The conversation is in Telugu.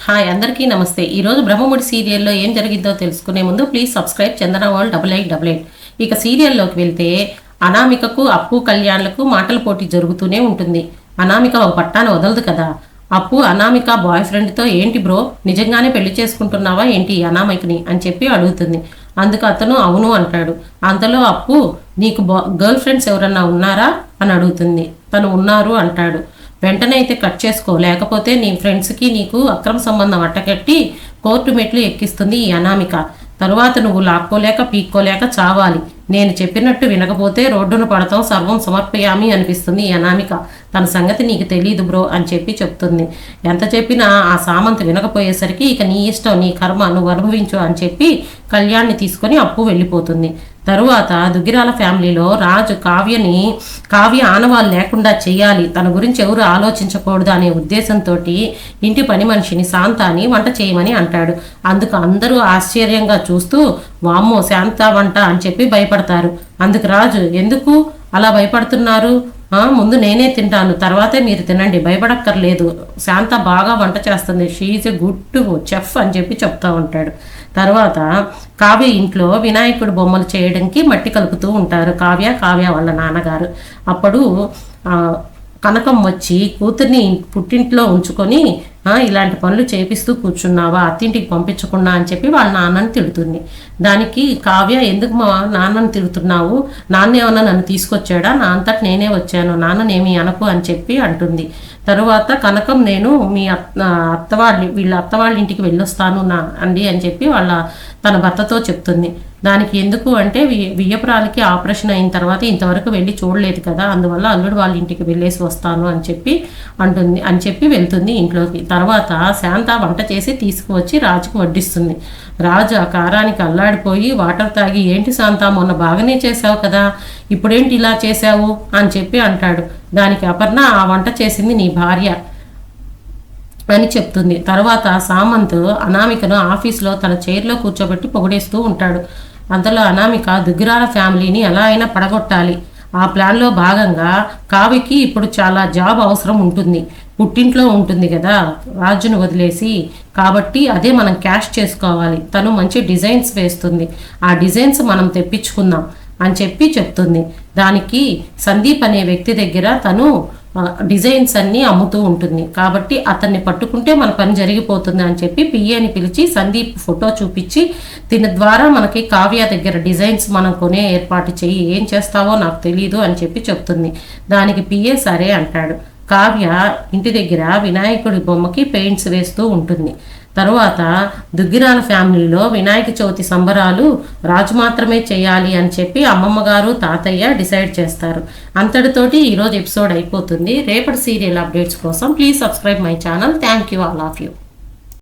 హాయ్ అందరికీ నమస్తే. ఈరోజు బ్రహ్మముడి సీరియల్లో ఏం జరిగిందో తెలుసుకునే ముందు ప్లీజ్ సబ్స్క్రైబ్ చందన వరల్డ్ 8888. ఇక సీరియల్లోకి వెళ్తే అనామికకు అప్పు కళ్యాణ్లకు మాటల పోటీ జరుగుతూనే ఉంటుంది. అనామిక ఒక పట్టాన్ని వదలదు కదా. అప్పు అనామిక బాయ్ ఫ్రెండ్తో ఏంటి బ్రో నిజంగానే పెళ్లి చేసుకుంటున్నావా ఏంటి అనామికని అని చెప్పి అడుగుతుంది. అందుకు అతను అవును అంటాడు. అంతలో అప్పు నీకు గర్ల్ ఫ్రెండ్స్ ఎవరన్నా ఉన్నారా అని అడుగుతుంది. తను ఉన్నారు అంటాడు. వెంటనే అయితే కట్ చేసుకో, లేకపోతే నీ ఫ్రెండ్స్కి నీకు అక్రమ సంబంధం అట్టకట్టి కోర్టు మెట్లు ఎక్కిస్తుంది ఈ అనామిక. తరువాత నువ్వు లాక్కోలేక పీక్కోలేక చావాలి. నేను చెప్పినట్టు వినకపోతే రోడ్డును పడతాం, సర్వం సమర్పయామి అనిపిస్తుంది ఈ అనామిక. తన సంగతి నీకు తెలియదు బ్రో అని చెప్పి చెప్తుంది. ఎంత చెప్పినా ఆ సామంత్ వినకపోయేసరికి ఇక నీ ఇష్టం, నీ కర్మ, నువ్వు అనుభవించు అని చెప్పి కళ్యాణ్ని తీసుకొని అప్పు వెళ్ళిపోతుంది. తరువాత దుగ్గిరాల ఫ్యామిలీలో రాజు కావ్య ఆనవాళ్ళు లేకుండా చేయాలి, తన గురించి ఎవరు ఆలోచించకూడదు అనే ఉద్దేశంతో ఇంటి పని మనిషిని శాంతాని వంట చేయమని అంటాడు. అందుకు అందరూ ఆశ్చర్యంగా చూస్తూ వామ్మో శాంత వంట అని చెప్పి భయపడతారు. అందుకు రాజు ఎందుకు అలా భయపడుతున్నారు, ముందు నేనే తింటాను తర్వాతే మీరు తినండి, భయపడక్కర్లేదు, శాంత బాగా వంట చేస్తుంది, షీఈ్ ఎ గుడ్ చెఫ్ అని చెప్పి చెప్తా ఉంటాడు. తర్వాత కావ్య ఇంట్లో వినాయకుడు బొమ్మలు చేయడానికి మట్టి కలుపుతూ ఉంటారు కావ్య వాళ్ళ నాన్నగారు. అప్పుడు కనకం వచ్చి కూతుర్ని పుట్టింట్లో ఉంచుకొని ఇలాంటి పనులు చేపిస్తూ కూర్చున్నావా, అత్తింటికి పంపించకుండా అని చెప్పి వాళ్ళ నాన్నని తిడుతుంది. దానికి కావ్య ఎందుకు మా నాన్నని తిడుతున్నావు, నాన్న ఏమన్నా నన్ను తీసుకొచ్చాడా, నా అంతటి నేనే వచ్చాను, నాన్ననేమి అనకు అని చెప్పి అంటుంది. తరువాత కనకం నేను మీ వీళ్ళ అత్తవాళ్ళ ఇంటికి వెళ్ళొస్తాను అండి అని చెప్పి తన భర్తతో చెప్తుంది. దానికి ఎందుకు అంటే వియ్యపురాలకి ఆపరేషన్ అయిన తర్వాత ఇంతవరకు వెళ్ళి చూడలేదు కదా, అందువల్ల అల్లుడు వాళ్ళ ఇంటికి వెళ్ళేసి వస్తాను అని చెప్పి వెళ్తుంది ఇంట్లోకి. తర్వాత శాంత వంట చేసి తీసుకువచ్చి రాజుకు వడ్డిస్తుంది. రాజు ఆ కారానికి అల్లాడిపోయి వాటర్ తాగి ఏంటి శాంత మొన్న బాగానే చేసావు కదా, ఇప్పుడేంటి ఇలా చేసావు అని చెప్పి అంటాడు. దానికి అపర్ణ ఆ వంట చేసింది నీ భార్య అని చెప్తుంది. తర్వాత సామంత్ అనామికను ఆఫీస్లో తన చైర్లో కూర్చోబెట్టి పొగిడేస్తూ ఉంటాడు. అంతలో అనామిక దుగ్గిరాల ఫ్యామిలీని ఎలా అయినా పడగొట్టాలి, ఆ ప్లాన్లో భాగంగా కావ్యకి ఇప్పుడు చాలా జాబ్ అవసరం ఉంటుంది, పుట్టింట్లో ఉంటుంది కదా రాజును వదిలేసి, కాబట్టి అదే మనం క్యాష్ చేసుకోవాలి, తను మంచి డిజైన్స్ వేస్తుంది, ఆ డిజైన్స్ మనం తెప్పించుకుందాం అని చెప్పి చెప్తుంది. దానికి సందీప్ అనే వ్యక్తి దగ్గర తను డిజైన్స్ అన్నీ అమ్ముతూ ఉంటుంది, కాబట్టి అతన్ని పట్టుకుంటే మన పని జరిగిపోతుంది అని చెప్పి పిఏని పిలిచి సందీప్ ఫోటో చూపించి దీని ద్వారా మనకి కావ్య దగ్గర డిజైన్స్ మనం కొనే ఏర్పాటు చెయ్యి, ఏం చేస్తావో నాకు తెలీదు అని చెప్పి చెప్తుంది. దానికి పిఏ సరే అంటాడు. కావ్య ఇంటి దగ్గర వినాయకుడి బొమ్మకి పెయింట్స్ వేస్తూ ఉంటుంది. తరువాత దుగ్గిరాల ఫ్యామిలీలో వినాయక చవితి సంబరాలు రాజు మాత్రమే చేయాలి అని చెప్పి అమ్మమ్మ గారు తాతయ్య డిసైడ్ చేస్తారు. అంతటితోటి ఈరోజు ఎపిసోడ్ అయిపోతుంది. రేపటి సీరియల్ అప్డేట్స్ కోసం please subscribe my channel. Thank you all of you.